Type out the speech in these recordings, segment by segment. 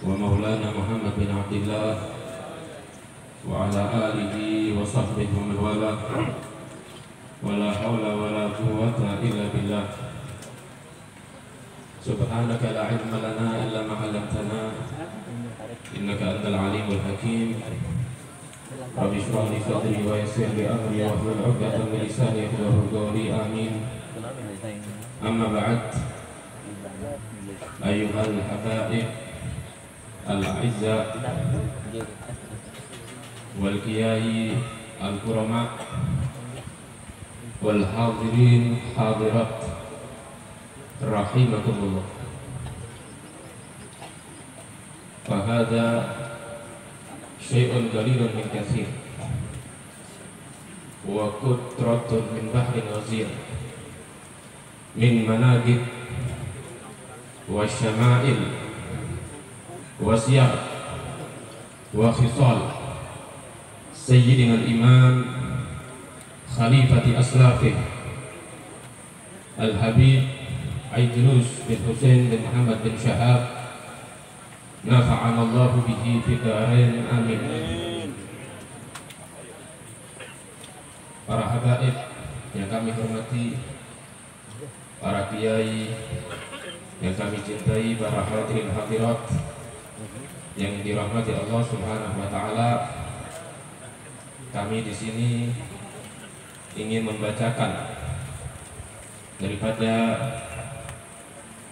ومولانا محمد بن عبد الله وعلى آله وصحبه ومن والاه ولا حول ولا قوة إلا بالله سبحانك لا علم لنا إلا ما علمتنا إنك أنت العليم الحكيم رب اشرح لي صدري ويسر لي أمري واحلل عقدة من لساني يفقهوا قولي آمين. أما بعد أيها الحبائب الأعزاء والكياي الكرماء والحاضرين حاضرات رحمكم الله. فهذا شيء قليل من كثير وقطرة من بحر غزير من مناقب والشمائل وسير وخصال سيدنا الإمام خليفة أسلافه الحبيب عيدروس بن حسين بن محمد بن شهاب نفعنا الله به في الدارين آمين. Para habaib yang kami hormati, para kiai yang kami cintai, para hadirin hadirat yang dirahmati Allah Subhanahu wa taala, kami di sini ingin membacakan daripada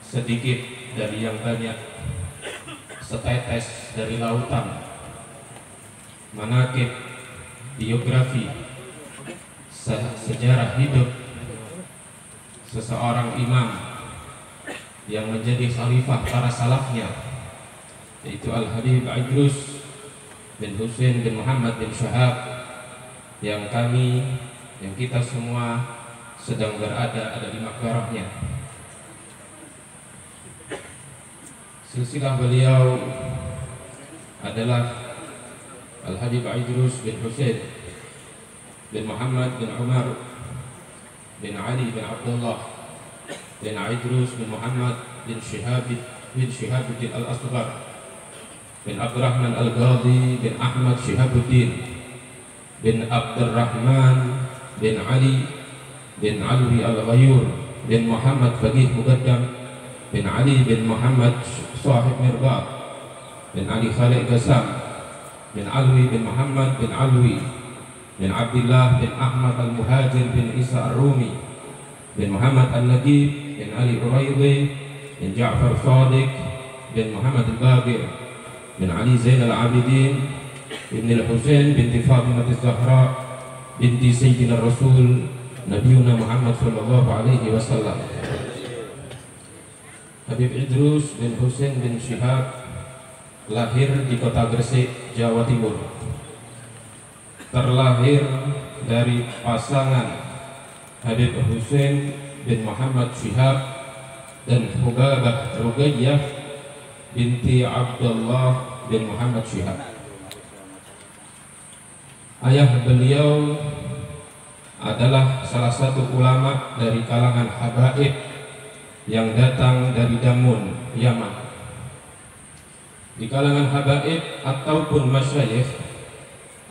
sedikit dari yang banyak, setetes dari lautan manaqib, biografi, sejarah hidup seseorang imam yang menjadi khalifah para salafnya, yaitu Al-Habib Idrus bin Husain bin Muhammad bin Shahab, yang kita semua sedang ada di maqbarahnya. Silsilah beliau adalah Al-Habib Idrus bin Husain bin Muhammad bin Umar bin Ali bin Abdullah bin Idrus bin Muhammad bin Shihabuddin Al-Asghar bin Abdurrahman Al-Ghadi bin Ahmad Shihabuddin bin Abdurrahman bin Ali bin Alwi Al-Ghayur bin Muhammad Faqih Muqaddam bin Ali bin Muhammad Sahib Mirbad bin Ali Khalid Qassam bin Alwi bin Muhammad bin Alwi bin Abdullah bin Ahmad Al-Muhajir bin Isa Ar-Rumi bin Muhammad Al-Nagib bin Ali Uraidi bin Ja'far Shadiq bin Muhammad Al-Baqir bin Ali Zain Al-Abidin bin Al-Husain binti Fatimah Az-Zahra binti Sayyidina Rasul Nabiuna Muhammad sallallahu alaihi wasallam. Habib Idrus bin Husain bin Shihab lahir di kota Gresik, Jawa Timur. Terlahir dari pasangan Habib Husain bin Muhammad Shihab dan Hubabah Ruqayyah binti Abdullah bin Muhammad Shihab. Ayah beliau adalah salah satu ulama dari kalangan habaib yang datang dari Damun, Yaman. Di kalangan habaib ataupun masyayikh,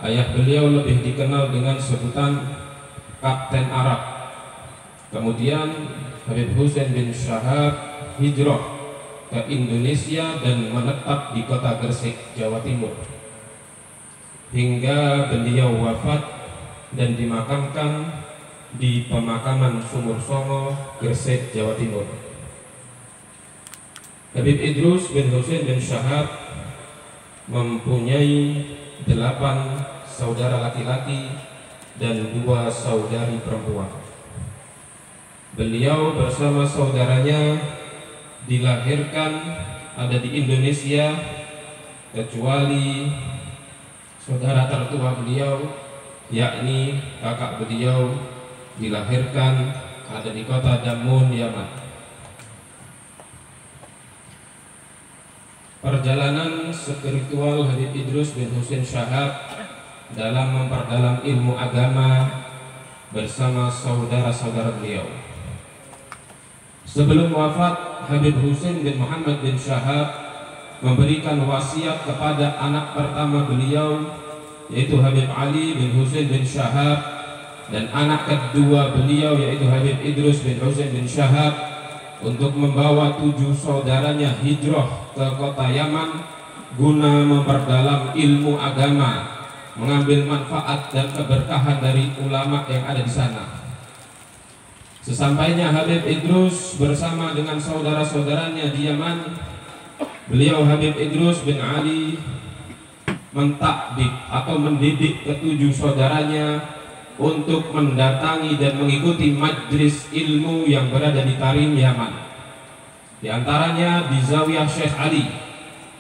ayah beliau lebih dikenal dengan sebutan Kapten Arab. Kemudian Habib Husain bin Shahab hijrah ke Indonesia dan menetap di kota Gresik, Jawa Timur, hingga beliau wafat dan dimakamkan di pemakaman Sumur Songo, Gresik, Jawa Timur. Habib Idrus bin Husain bin Shahab mempunyai 8 saudara laki-laki dan 2 saudari perempuan. Beliau bersama saudaranya dilahirkan ada di Indonesia, kecuali saudara tertua beliau, yakni kakak beliau, dilahirkan ada di kota Damun, Yaman. Perjalanan spiritual Habib Idrus bin Husain Shahab dalam memperdalam ilmu agama bersama saudara-saudara beliau. Sebelum wafat, Habib Husain bin Muhammad bin Shahab memberikan wasiat kepada anak pertama beliau, yaitu Habib Ali bin Husain bin Syahab, dan anak kedua beliau yaitu Habib Idrus bin Husain bin Syahab, untuk membawa 7 saudaranya hijrah ke kota Yaman guna memperdalam ilmu agama, mengambil manfaat dan keberkahan dari ulama yang ada di sana. Sesampainya Habib Idrus bersama dengan saudara-saudaranya di Yaman, beliau Habib Idrus bin Ali mentakdik atau mendidik ke-7 saudaranya untuk mendatangi dan mengikuti majlis ilmu yang berada di Tarim, Yaman. Di antaranya di Zawiyah Syekh Ali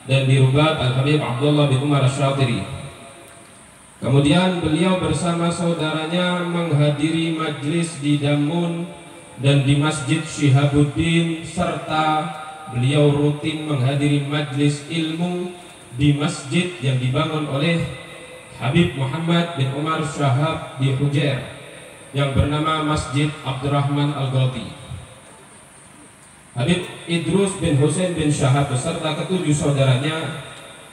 dan di Rubat Al-Habib Abdullah bin Umar Asy-Syatiri. Kemudian beliau bersama saudaranya menghadiri majlis di Damun dan di Masjid Syihabuddin, serta beliau rutin menghadiri majlis ilmu di masjid yang dibangun oleh Habib Muhammad bin Umar Syahab di Hujair yang bernama Masjid Abdurrahman Al-Ghati. Habib Idrus bin Husain bin Syahab beserta ke-7 saudaranya,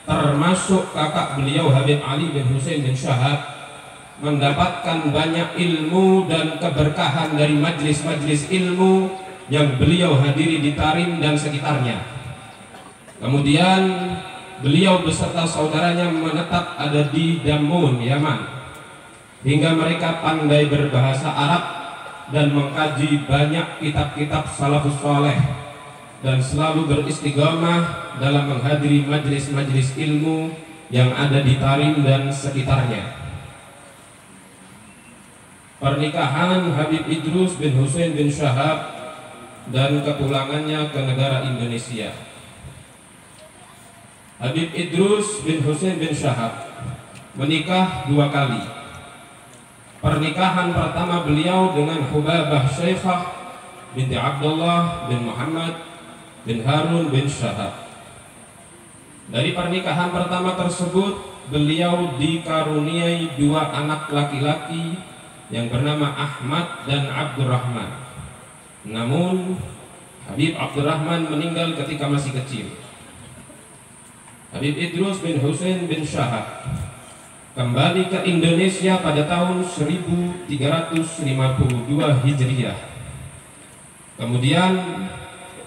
termasuk kakak beliau Habib Ali bin Husain bin Syahab, mendapatkan banyak ilmu dan keberkahan dari majlis-majlis ilmu yang beliau hadiri di Tarim dan sekitarnya. Kemudian beliau beserta saudaranya menetap ada di Damun, Yaman, hingga mereka pandai berbahasa Arab dan mengkaji banyak kitab-kitab salafus saleh, dan selalu beristiqamah dalam menghadiri majlis-majlis ilmu yang ada di Tarim dan sekitarnya. Pernikahan Habib Idrus bin Husain bin Syahab dan kepulangannya ke negara Indonesia. Habib Idrus bin Husain bin Syahab menikah 2 kali. Pernikahan pertama beliau dengan Hubabah Syekhah binti Abdullah bin Muhammad bin Harun bin Syahab. Dari pernikahan pertama tersebut beliau dikaruniai 2 anak laki-laki yang bernama Ahmad dan Abdurrahman. Namun Habib Abdurrahman meninggal ketika masih kecil. Habib Idrus bin Husain bin Syahab kembali ke Indonesia pada tahun 1352 Hijriah. Kemudian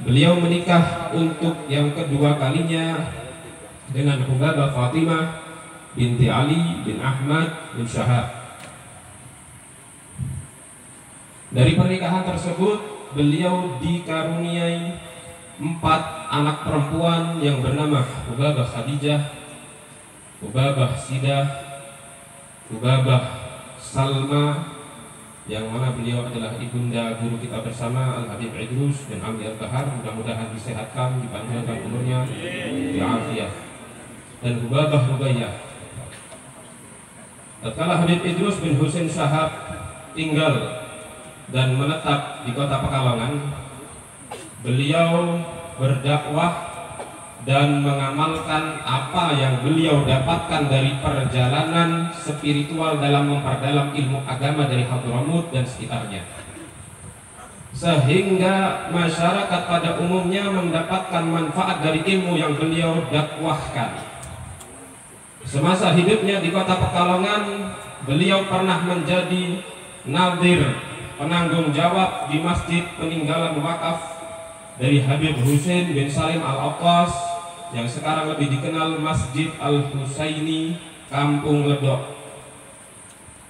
beliau menikah untuk yang kedua kalinya dengan Hubabah Fatimah binti Ali bin Ahmad bin Syahab. Dari pernikahan tersebut beliau dikaruniai 4 anak perempuan yang bernama Hubabah Khadijah, Hubabah Sidah, Hubabah Salma, yang mana beliau adalah ibunda guru kita bersama Al-Habib Idrus dan Amri Al-Bahar. Mudah-mudahan disehatkan, dipanjangkan umurnya, diafiat. Dan Hubabah Rubaiyah. Tatkala Habib Idrus bin Husain Syahab tinggal dan menetap di kota Pekalongan, beliau berdakwah dan mengamalkan apa yang beliau dapatkan dari perjalanan spiritual dalam memperdalam ilmu agama dari Hadramut dan sekitarnya, sehingga masyarakat pada umumnya mendapatkan manfaat dari ilmu yang beliau dakwahkan. Semasa hidupnya di kota Pekalongan, beliau pernah menjadi nadhir, penanggung jawab di masjid peninggalan wakaf dari Habib Husain bin Salim Al-Aqqas yang sekarang lebih dikenal Masjid Al-Husaini, Kampung Ledok.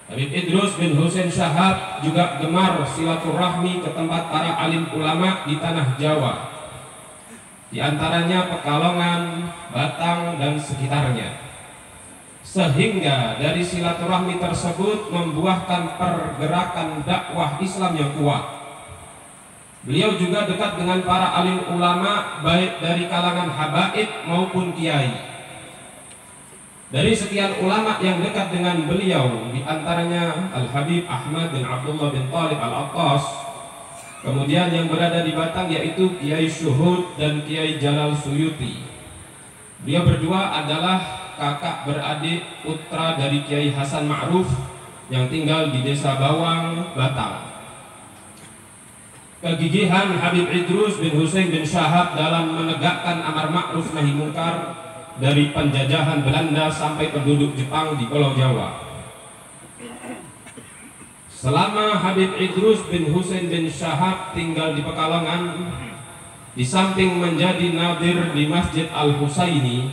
Habib Idrus bin Husain Syahab juga gemar silaturahmi ke tempat para alim ulama di tanah Jawa, di antaranya Pekalongan, Batang dan sekitarnya, sehingga dari silaturahmi tersebut membuahkan pergerakan dakwah Islam yang kuat. Beliau juga dekat dengan para alim ulama baik dari kalangan habaib maupun kiai. Dari sekian ulama yang dekat dengan beliau, di antaranya Al-Habib Ahmad bin Abdullah bin Talib Al-Aqqas, kemudian yang berada di Batang yaitu Kiai Syuhud dan Kiai Jalal Suyuti. Beliau berdua adalah kakak beradik putra dari Kiai Hasan Ma'ruf yang tinggal di Desa Bawang, Batang. kegigihan Habib Idrus bin Husain bin Syahab dalam menegakkan amar ma'ruf nahi mungkar dari penjajahan Belanda sampai penduduk Jepang di Pulau Jawa. Selama Habib Idrus bin Husain bin Syahab tinggal di Pekalongan, di samping menjadi nadir di Masjid Al-Husaini,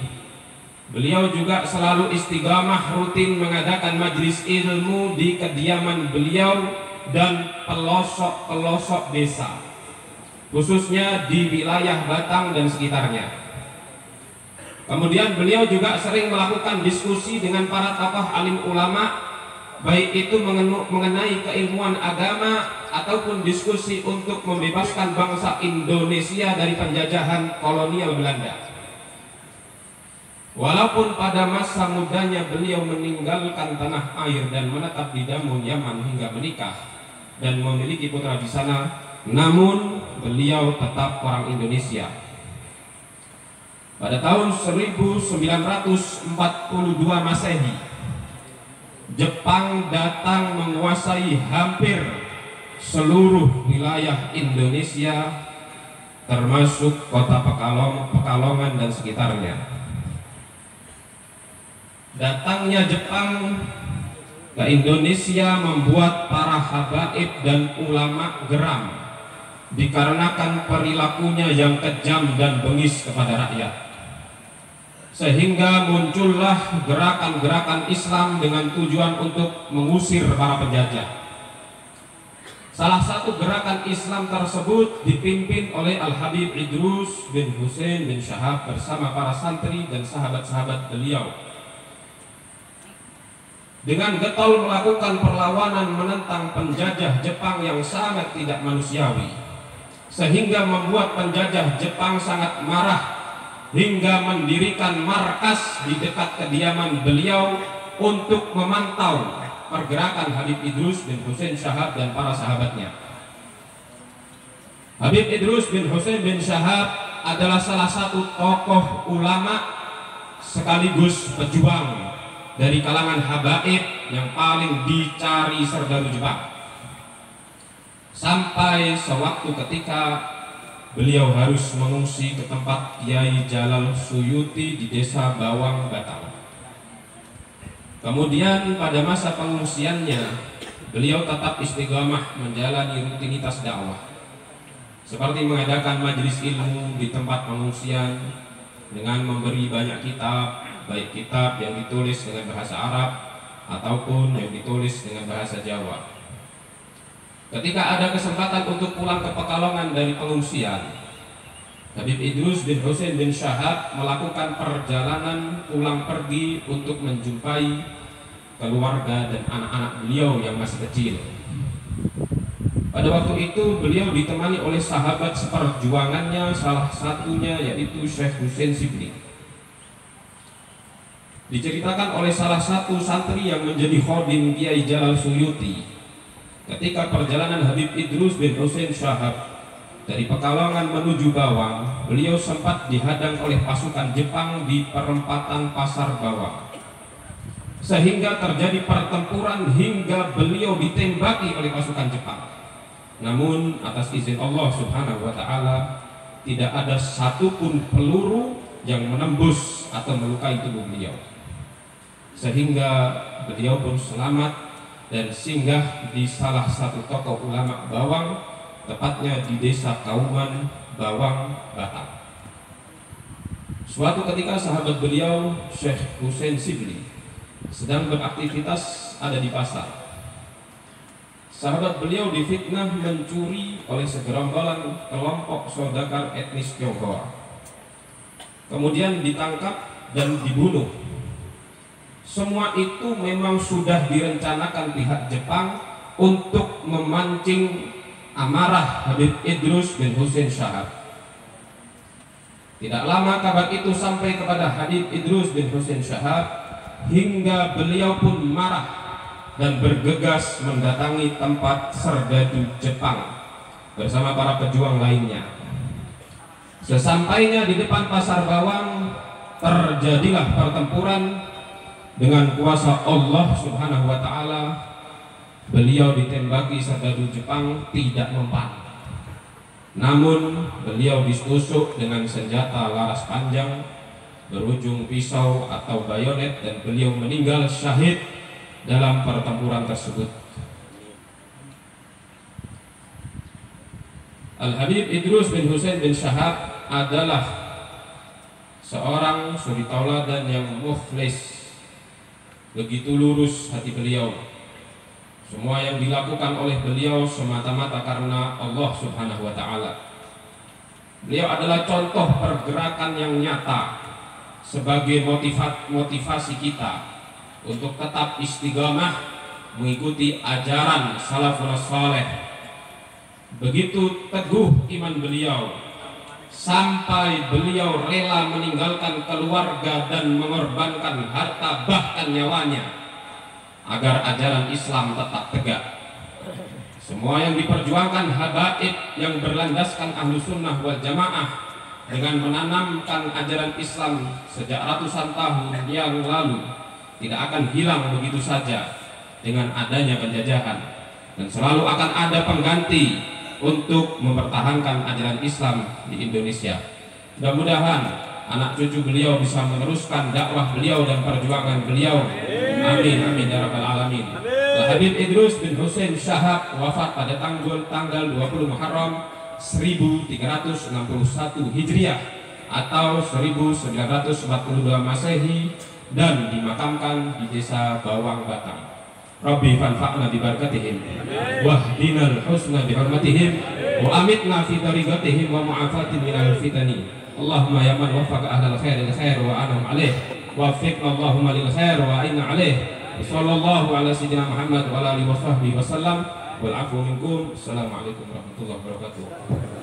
beliau juga selalu istiqamah rutin mengadakan majlis ilmu di kediaman beliau dan pelosok-pelosok desa, khususnya di wilayah Batang dan sekitarnya. Kemudian beliau juga sering melakukan diskusi dengan para tokoh alim ulama, baik itu mengenai keilmuan agama ataupun diskusi untuk membebaskan bangsa Indonesia dari penjajahan kolonial Belanda. Walaupun pada masa mudanya beliau meninggalkan tanah air dan menetap di Damun, Yaman hingga menikah dan memiliki putra di sana, namun beliau tetap orang Indonesia. Pada tahun 1942 Masehi, Jepang datang menguasai hampir seluruh wilayah Indonesia, termasuk kota Pekalongan dan sekitarnya. Datangnya Jepang ke Indonesia membuat para habaib dan ulama geram dikarenakan perilakunya yang kejam dan bengis kepada rakyat. Sehingga muncullah gerakan-gerakan Islam dengan tujuan untuk mengusir para penjajah. Salah satu gerakan Islam tersebut dipimpin oleh Al-Habib Idrus bin Husain bin Syahab bersama para santri dan sahabat-sahabat beliau. Dengan getol melakukan perlawanan menentang penjajah Jepang yang sangat tidak manusiawi, sehingga membuat penjajah Jepang sangat marah hingga mendirikan markas di dekat kediaman beliau untuk memantau pergerakan Habib Idrus bin Husain Syahab dan para sahabatnya. Habib Idrus bin Husain bin Syahab adalah salah satu tokoh ulama sekaligus pejuang dari kalangan habaib yang paling dicari serdaru Jepang. Sampai sewaktu ketika beliau harus mengungsi ke tempat Kiai Jalal Suyuti di desa Bawang, Batang. Kemudian pada masa pengungsiannya, beliau tetap istiqamah menjalani rutinitas dakwah, seperti mengadakan majelis ilmu di tempat pengungsian dengan memberi banyak kitab, baik kitab yang ditulis dengan bahasa Arab ataupun yang ditulis dengan bahasa Jawa. Ketika ada kesempatan untuk pulang ke Pekalongan dari pengungsian, Habib Idrus bin Husain bin Syahab melakukan perjalanan pulang pergi untuk menjumpai keluarga dan anak-anak beliau yang masih kecil. Pada waktu itu beliau ditemani oleh sahabat seperjuangannya, salah satunya yaitu Syekh Husain Sibli. Diceritakan oleh salah satu santri yang menjadi khodim Kiai Jalal Suyuti, ketika perjalanan Habib Idrus bin Husain Syahab dari Pekalongan menuju Bawang, beliau sempat dihadang oleh pasukan Jepang di perempatan Pasar Bawang, sehingga terjadi pertempuran hingga beliau ditembaki oleh pasukan Jepang. Namun atas izin Allah Subhanahu wa Ta'ala, tidak ada satupun peluru yang menembus atau melukai tubuh beliau, sehingga beliau pun selamat dan singgah di salah satu tokoh ulama Bawang, tepatnya di desa Kauman, Bawang, Batang. Suatu ketika sahabat beliau Syekh Husain Sibli sedang beraktivitas ada di pasar. Sahabat beliau difitnah mencuri oleh segerombolan kelompok saudagar etnis Tionghoa, kemudian ditangkap dan dibunuh. Semua itu memang sudah direncanakan pihak Jepang untuk memancing amarah Habib Idrus bin Husain Syahab. Tidak lama kabar itu sampai kepada Habib Idrus bin Husain Syahab, hingga beliau pun marah dan bergegas mendatangi tempat serdadu Jepang bersama para pejuang lainnya. Sesampainya di depan Pasar Bawang, terjadilah pertempuran. Dengan kuasa Allah Subhanahu wa Ta'ala, beliau ditembaki serdadu Jepang tidak mempan. Namun beliau ditusuk dengan senjata laras panjang berujung pisau atau bayonet dan beliau meninggal syahid dalam pertempuran tersebut. Al-Habib Idrus bin Husain bin Syahab adalah seorang suri tauladan yang mukhlis, begitu lurus hati beliau. Semua yang dilakukan oleh beliau semata-mata karena Allah Subhanahu wa Ta'ala. Beliau adalah contoh pergerakan yang nyata sebagai motivasi kita untuk tetap istiqamah mengikuti ajaran salafun saleh. Begitu teguh iman beliau sampai beliau rela meninggalkan keluarga dan mengorbankan harta bahkan nyawanya agar ajaran Islam tetap tegak. Semua yang diperjuangkan habaib yang berlandaskan ahlu sunnah wal jamaah dengan menanamkan ajaran Islam sejak ratusan tahun yang lalu tidak akan hilang begitu saja dengan adanya penjajahan, dan selalu akan ada pengganti untuk mempertahankan ajaran Islam di Indonesia. Mudah-mudahan anak cucu beliau bisa meneruskan dakwah beliau dan perjuangan beliau. Amin amin ya rabbal alamin. Habib Idrus bin Husain Syahab wafat pada tanggal 20 Muharram 1361 Hijriah atau 1942 Masehi dan dimakamkan di desa Bawang Batang. Rabbi fanfa'na bi barakatihim wahdinal husna bi hurmatihim wa amitna fi tariqatihim wa mu'afatin minal fitani. Allahumma ya man waffaqa ahlal khair lil khair wa anhum alaih waffiqna Allahumma lil khair wa inna alaih. Sallallahu ala sayyidina Muhammad wa ala alihi wa sahbihi wa sallam wal afu minkum. Assalamualaikum warahmatullahi wabarakatuh.